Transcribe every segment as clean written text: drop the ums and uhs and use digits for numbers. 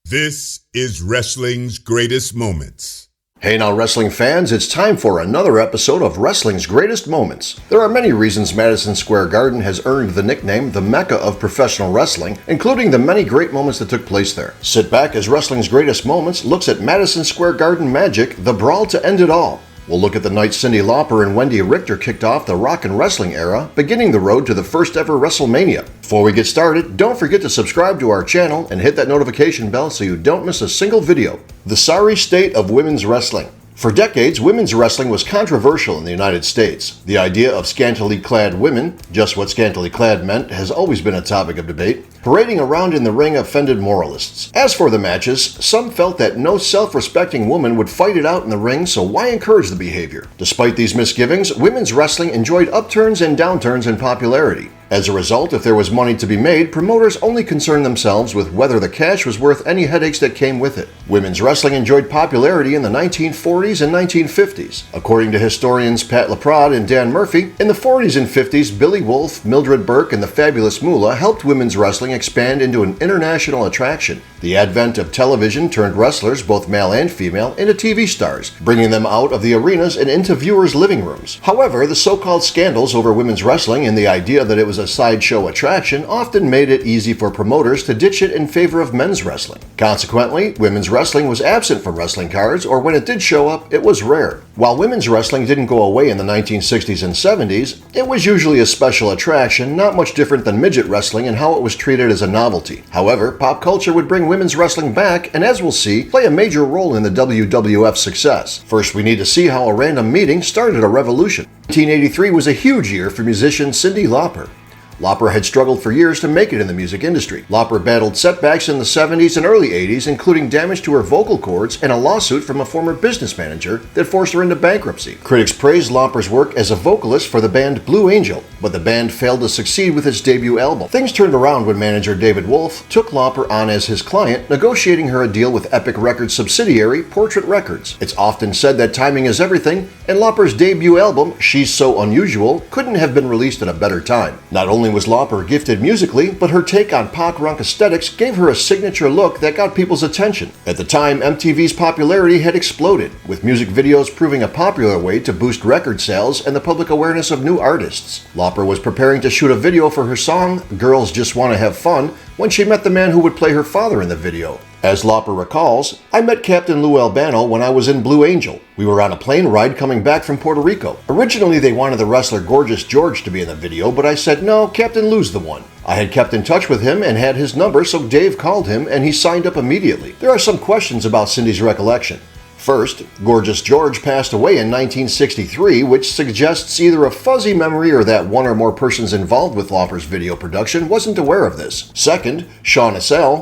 This is wrestling's greatest moments. Hey now wrestling fans, it's time for another episode of Wrestling's Greatest Moments. There are many reasons Madison Square Garden has earned the nickname the Mecca of Professional Wrestling, including the many great moments that took place there. Sit back as Wrestling's Greatest Moments looks at Madison Square Garden Magic, the Brawl to end it all. We'll look at the night Cyndi Lauper and Wendi Richter kicked off the rock and wrestling era, beginning the road to the first ever WrestleMania. Before we get started, don't forget to subscribe to our channel and hit that notification bell so you don't miss a single video. The sorry state of women's wrestling. For decades, women's wrestling was controversial in the United States. The idea of scantily clad women, just what scantily clad meant, has always been a topic of debate. Parading around in the ring offended moralists. As for the matches, some felt that no self-respecting woman would fight it out in the ring, so why encourage the behavior? Despite these misgivings, women's wrestling enjoyed upturns and downturns in popularity. As a result, if there was money to be made, promoters only concerned themselves with whether the cash was worth any headaches that came with it. Women's wrestling enjoyed popularity in the 1940s and 1950s. According to historians Pat Laprade and Dan Murphy, in the 40s and 50s, Billy Wolfe, Mildred Burke, and the Fabulous Moolah helped women's wrestling expand into an international attraction. The advent of television turned wrestlers, both male and female, into TV stars, bringing them out of the arenas and into viewers' living rooms. However, the so-called scandals over women's wrestling and the idea that it was a sideshow attraction often made it easy for promoters to ditch it in favor of men's wrestling. Consequently, women's wrestling was absent from wrestling cards, or when it did show up, it was rare. While women's wrestling didn't go away in the 1960s and 70s, it was usually a special attraction, not much different than midget wrestling in how it was treated as a novelty. However, pop culture would bring women's wrestling back, and as we'll see, play a major role in the WWF's success. First, we need to see how a random meeting started a revolution. 1983 was a huge year for musician Cyndi Lauper. Lauper had struggled for years to make it in the music industry. Lauper battled setbacks in the 70s and early 80s, including damage to her vocal cords and a lawsuit from a former business manager that forced her into bankruptcy. Critics praised Lauper's work as a vocalist for the band Blue Angel, but the band failed to succeed with its debut album. Things turned around when manager David Wolfe took Lauper on as his client, negotiating her a deal with Epic Records subsidiary Portrait Records. It's often said that timing is everything, and Lauper's debut album, She's So Unusual, couldn't have been released at a better time. Not only was Lauper gifted musically, but her take on pop rock aesthetics gave her a signature look that got people's attention. At the time, MTV's popularity had exploded, with music videos proving a popular way to boost record sales and the public awareness of new artists. Lauper was preparing to shoot a video for her song, Girls Just Want to Have Fun, when she met the man who would play her father in the video. As Lauper recalls, I met Captain Lou Albano when I was in Blue Angel. We were on a plane ride coming back from Puerto Rico. Originally, they wanted the wrestler Gorgeous George to be in the video, but I said, no, Captain Lou's the one. I had kept in touch with him and had his number, so Dave called him and he signed up immediately. There are some questions about Cyndi's recollection. First, Gorgeous George passed away in 1963, which suggests either a fuzzy memory or that one or more persons involved with Lauper's video production wasn't aware of this. Second, Shaun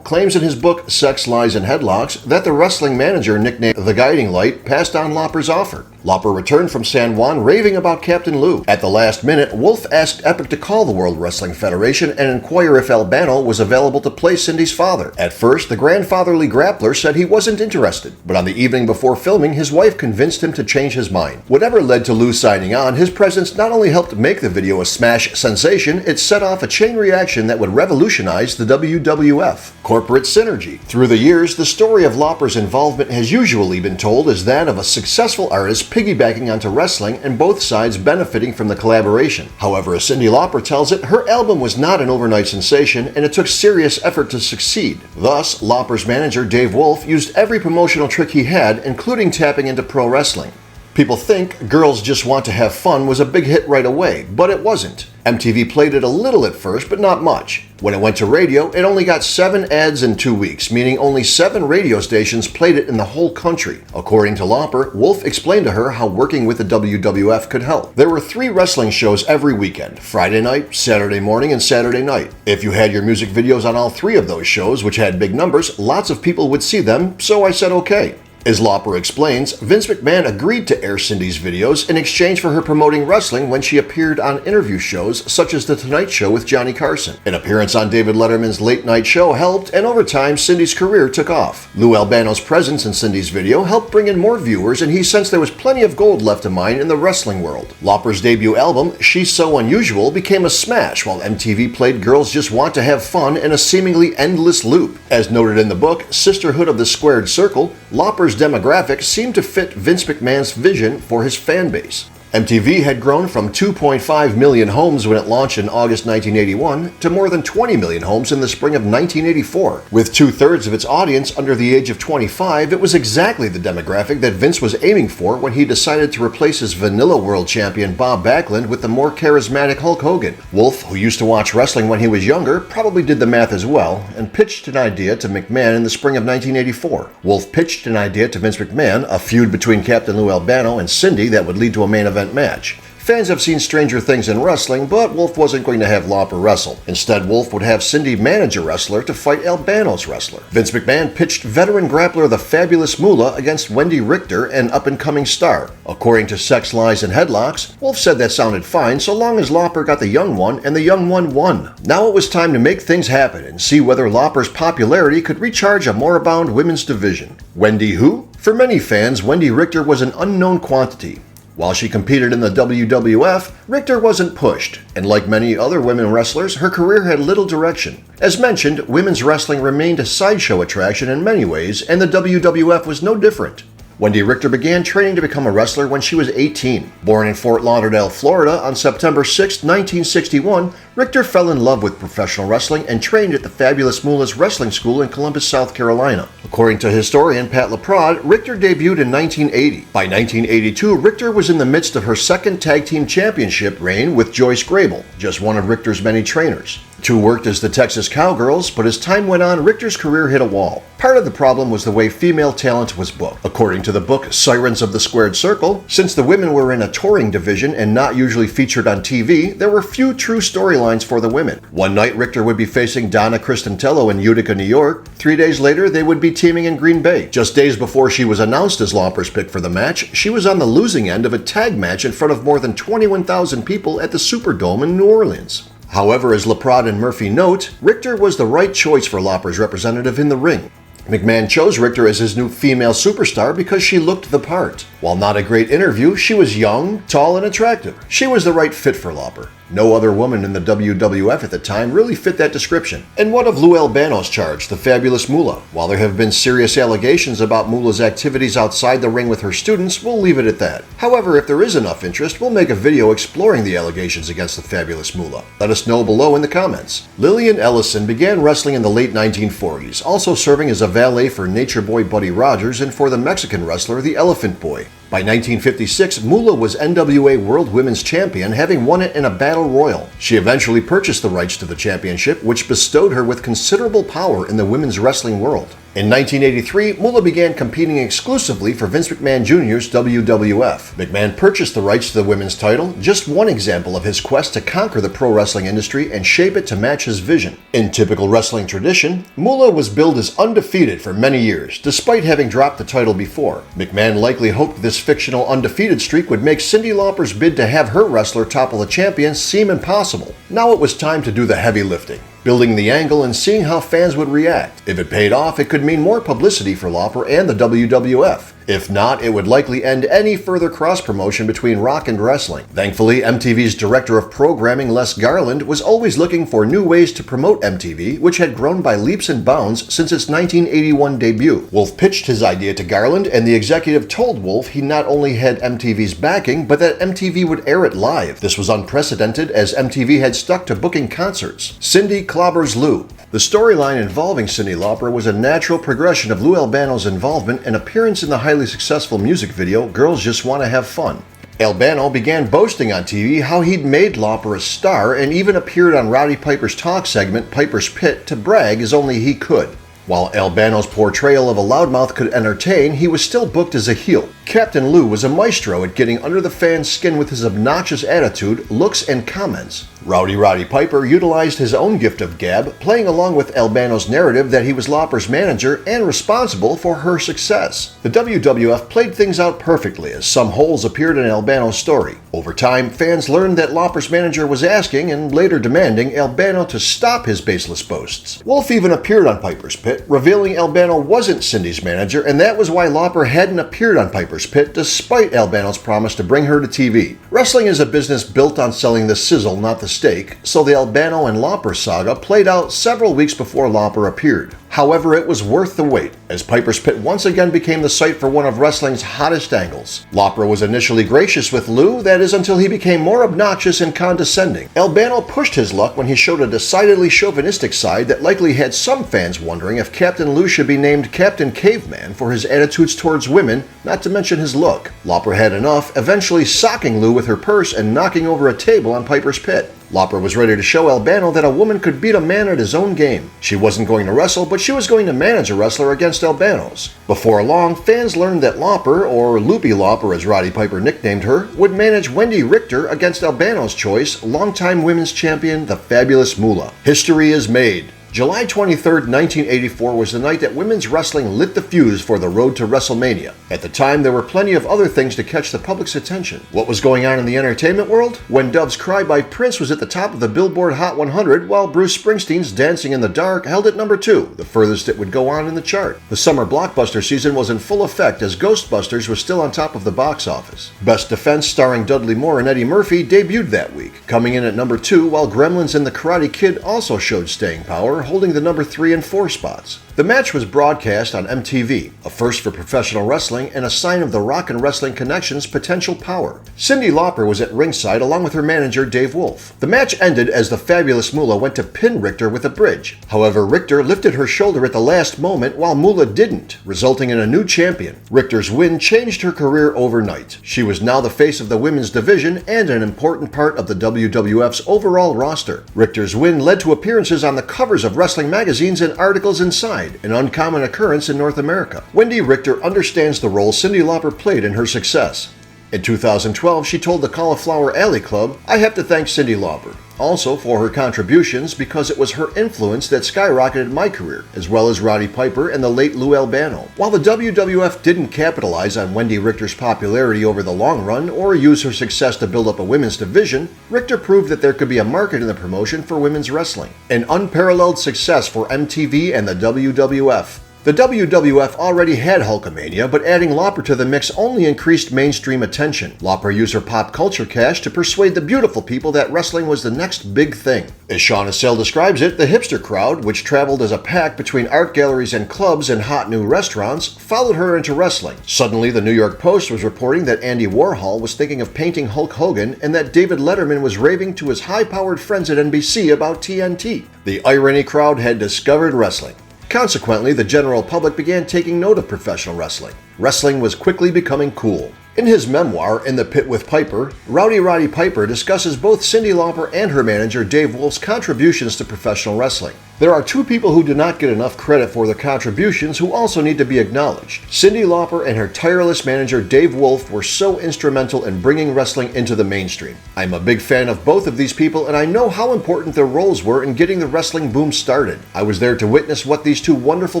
claims in his book Sex, Lies, and Headlocks that the wrestling manager nicknamed the Guiding Light passed on Lauper's offer. Lauper returned from San Juan raving about Captain Lou. At the last minute, Wolfe asked Epic to call the World Wrestling Federation and inquire if Albano was available to play Cyndi's father. At first, the grandfatherly grappler said he wasn't interested, but on the evening before filming, his wife convinced him to change his mind. Whatever led to Lou signing on, his presence not only helped make the video a smash sensation, it set off a chain reaction that would revolutionize the WWF. Corporate synergy. Through the years, the story of Lauper's involvement has usually been told as that of a successful artist piggybacking onto wrestling and both sides benefiting from the collaboration. However, as Cyndi Lauper tells it, her album was not an overnight sensation and it took serious effort to succeed. Thus, Lauper's manager Dave Wolfe used every promotional trick he had, including tapping into pro wrestling. People think Girls Just Want to Have Fun was a big hit right away, but it wasn't. MTV played it a little at first, but not much. When it went to radio, it only got 7 ads in 2 weeks, meaning only 7 radio stations played it in the whole country. According to Lauper, Wolfe explained to her how working with the WWF could help. There were 3 wrestling shows every weekend, Friday night, Saturday morning, and Saturday night. If you had your music videos on all 3 of those shows, which had big numbers, lots of people would see them, so I said okay. As Lauper explains, Vince McMahon agreed to air Cyndi's videos in exchange for her promoting wrestling when she appeared on interview shows such as The Tonight Show with Johnny Carson. An appearance on David Letterman's Late Night Show helped, and over time, Cyndi's career took off. Lou Albano's presence in Cyndi's video helped bring in more viewers, and he sensed there was plenty of gold left to mine in the wrestling world. Lauper's debut album, She's So Unusual, became a smash, while MTV played Girls Just Want to Have Fun in a seemingly endless loop. As noted in the book, Sisterhood of the Squared Circle, Lauper's demographic seemed to fit Vince McMahon's vision for his fan base. MTV had grown from 2.5 million homes when it launched in August 1981 to more than 20 million homes in the spring of 1984. With 2/3 of its audience under the age of 25, it was exactly the demographic that Vince was aiming for when he decided to replace his Vanilla World Champion Bob Backlund with the more charismatic Hulk Hogan. Wolf, who used to watch wrestling when he was younger, probably did the math as well and pitched an idea to McMahon in the spring of 1984. Wolf pitched an idea to Vince McMahon, a feud between Captain Lou Albano and Cyndi that would lead to a main event match. Fans have seen stranger things in wrestling, but Wolf wasn't going to have Lauper wrestle. Instead, Wolf would have Cyndi manage a wrestler to fight Albano's wrestler. Vince McMahon pitched veteran grappler the Fabulous Moolah against Wendi Richter, an up-and-coming star. According to Sex, Lies, and Headlocks, Wolf said that sounded fine so long as Lauper got the young one and the young one won. Now it was time to make things happen and see whether Lauper's popularity could recharge a moribund women's division. Wendi who? For many fans, Wendi Richter was an unknown quantity. While she competed in the WWF, Richter wasn't pushed, and like many other women wrestlers, her career had little direction. As mentioned, women's wrestling remained a sideshow attraction in many ways, and the WWF was no different. Wendi Richter began training to become a wrestler when she was 18. Born in Fort Lauderdale, Florida on September 6, 1961, Richter fell in love with professional wrestling and trained at the Fabulous Moolah's wrestling school in Columbus, South Carolina. According to historian Pat Laprade, Richter debuted in 1980. By 1982, Richter was in the midst of her second tag team championship reign with Joyce Grable, just one of Richter's many trainers. Two worked as the Texas Cowgirls, but as time went on, Richter's career hit a wall. Part of the problem was the way female talent was booked. According to the book Sirens of the Squared Circle, since the women were in a touring division and not usually featured on TV, there were few true storylines for the women. One night, Richter would be facing Donna Cristantello in Utica, New York. 3 days later, they would be teaming in Green Bay. Just days before she was announced as Lauper's pick for the match, she was on the losing end of a tag match in front of more than 21,000 people at the Superdome in New Orleans. However, as Laprade and Murphy note, Richter was the right choice for Lauper's representative in the ring. McMahon chose Richter as his new female superstar because she looked the part. While not a great interview, she was young, tall, and attractive. She was the right fit for Lauper. No other woman in the WWF at the time really fit that description. And what of Lou Albano's charge, the Fabulous Moolah? While there have been serious allegations about Moolah's activities outside the ring with her students, we'll leave it at that. However, if there is enough interest, we'll make a video exploring the allegations against the Fabulous Moolah. Let us know below in the comments. Lillian Ellison began wrestling in the late 1940s, also serving as a valet for Nature Boy Buddy Rogers and for the Mexican wrestler the Elephant Boy. By 1956, Moolah was NWA World Women's Champion, having won it in a battle royal. She eventually purchased the rights to the championship, which bestowed her with considerable power in the women's wrestling world. In 1983, Moolah began competing exclusively for Vince McMahon Jr.'s WWF. McMahon purchased the rights to the women's title, just one example of his quest to conquer the pro wrestling industry and shape it to match his vision. In typical wrestling tradition, Moolah was billed as undefeated for many years, despite having dropped the title before. McMahon likely hoped this fictional undefeated streak would make Cyndi Lauper's bid to have her wrestler topple the champion seem impossible. Now it was time to do the heavy lifting, building the angle and seeing how fans would react. If it paid off, it could mean more publicity for Lauper and the WWF. If not, it would likely end any further cross-promotion between rock and wrestling. Thankfully, MTV's director of programming, Les Garland, was always looking for new ways to promote MTV, which had grown by leaps and bounds since its 1981 debut. Wolf pitched his idea to Garland, and the executive told Wolf he not only had MTV's backing, but that MTV would air it live. This was unprecedented, as MTV had stuck to booking concerts. Cyndi clobbers Lou. The storyline involving Cyndi Lauper was a natural progression of Lou Albano's involvement and appearance in the highly successful music video Girls Just Want to Have Fun. Albano began boasting on TV how he'd made Lauper a star and even appeared on Roddy Piper's talk segment Piper's Pit to brag as only he could. While Albano's portrayal of a loudmouth could entertain, he was still booked as a heel. Captain Lou was a maestro at getting under the fans' skin with his obnoxious attitude, looks, and comments. Roddy Piper utilized his own gift of gab, playing along with Albano's narrative that he was Lauper's manager and responsible for her success. The WWF played things out perfectly as some holes appeared in Albano's story. Over time, fans learned that Lauper's manager was asking and later demanding Albano to stop his baseless boasts. Wolf even appeared on Piper's Pit, revealing Albano wasn't Cyndi's manager, and that was why Lauper hadn't appeared on Piper's Pit despite Albano's promise to bring her to TV. Wrestling is a business built on selling the sizzle, not the steak, so the Albano and Lauper saga played out several weeks before Lauper appeared. However, it was worth the wait, as Piper's Pit once again became the site for one of wrestling's hottest angles. Lauper was initially gracious with Lou, that is until he became more obnoxious and condescending. Albano pushed his luck when he showed a decidedly chauvinistic side that likely had some fans wondering if Captain Lou should be named Captain Caveman for his attitudes towards women, not to mention his look. Lauper had enough, eventually socking Lou with her purse and knocking over a table on Piper's Pit. Lauper was ready to show Albano that a woman could beat a man at his own game. She wasn't going to wrestle, but she was going to manage a wrestler against Albano's. Before long, fans learned that Lauper, or Loopy Lauper as Roddy Piper nicknamed her, would manage Wendi Richter against Albano's choice, longtime women's champion, the Fabulous Moolah. History is made. July 23, 1984 was the night that women's wrestling lit the fuse for the road to WrestleMania. At the time, there were plenty of other things to catch the public's attention. What was going on in the entertainment world? When Dove's Cry by Prince was at the top of the Billboard Hot 100, while Bruce Springsteen's Dancing in the Dark held at number 2, the furthest it would go on in the chart. The summer blockbuster season was in full effect as Ghostbusters was still on top of the box office. Best Defense, starring Dudley Moore and Eddie Murphy, debuted that week, coming in at number 2, while Gremlins and the Karate Kid also showed staying power, holding the number 3 and 4 spots. The match was broadcast on MTV, a first for professional wrestling and a sign of the Rock and Wrestling Connection's potential power. Cyndi Lauper was at ringside along with her manager Dave Wolf. The match ended as the Fabulous Moolah went to pin Richter with a bridge. However, Richter lifted her shoulder at the last moment while Moolah didn't, resulting in a new champion. Richter's win changed her career overnight. She was now the face of the women's division and an important part of the WWF's overall roster. Richter's win led to appearances on the covers of wrestling magazines and articles inside, an uncommon occurrence in North America. Wendi Richter understands the role Cyndi Lauper played in her success. In 2012, she told the Cauliflower Alley Club, "I have to thank Cyndi Lauper, also for her contributions because it was her influence that skyrocketed my career, as well as Roddy Piper and the late Lou Albano." While the WWF didn't capitalize on Wendi Richter's popularity over the long run or use her success to build up a women's division, Richter proved that there could be a market in the promotion for women's wrestling. An unparalleled success for MTV and the WWF. The WWF already had Hulkamania, but adding Lauper to the mix only increased mainstream attention. Lauper used her pop culture cash to persuade the beautiful people that wrestling was the next big thing. As Shaun Assael describes it, the hipster crowd, which traveled as a pack between art galleries and clubs and hot new restaurants, followed her into wrestling. Suddenly, the New York Post was reporting that Andy Warhol was thinking of painting Hulk Hogan and that David Letterman was raving to his high-powered friends at NBC about TNT. The irony crowd had discovered wrestling. Consequently, the general public began taking note of professional wrestling. Wrestling was quickly becoming cool. In his memoir, In the Pit with Piper, Roddy Piper discusses both Cyndi Lauper and her manager Dave Wolf's contributions to professional wrestling. There are two people who do not get enough credit for their contributions who also need to be acknowledged. Cyndi Lauper and her tireless manager Dave Wolf were so instrumental in bringing wrestling into the mainstream. I'm a big fan of both of these people and I know how important their roles were in getting the wrestling boom started. I was there to witness what these two wonderful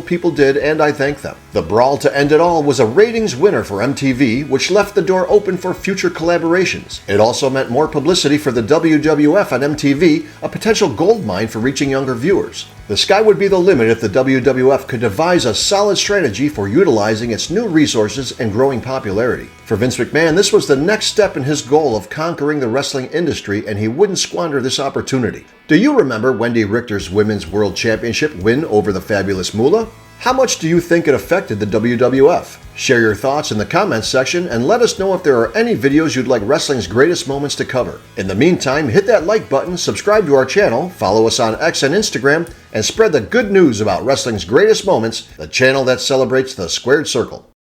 people did and I thank them. The Brawl to End It All was a ratings winner for MTV, which left the door open for future collaborations. It also meant more publicity for the WWF on MTV, a potential goldmine for reaching younger viewers. The sky would be the limit if the WWF could devise a solid strategy for utilizing its new resources and growing popularity. For Vince McMahon, this was the next step in his goal of conquering the wrestling industry, and he wouldn't squander this opportunity. Do you remember Wendi Richter's Women's World Championship win over the Fabulous Moolah? How much do you think it affected the WWF? Share your thoughts in the comments section and let us know if there are any videos you'd like wrestling's greatest moments to cover. In the meantime, hit that like button, subscribe to our channel, follow us on X and Instagram, and spread the good news about wrestling's greatest moments, the channel that celebrates the squared circle.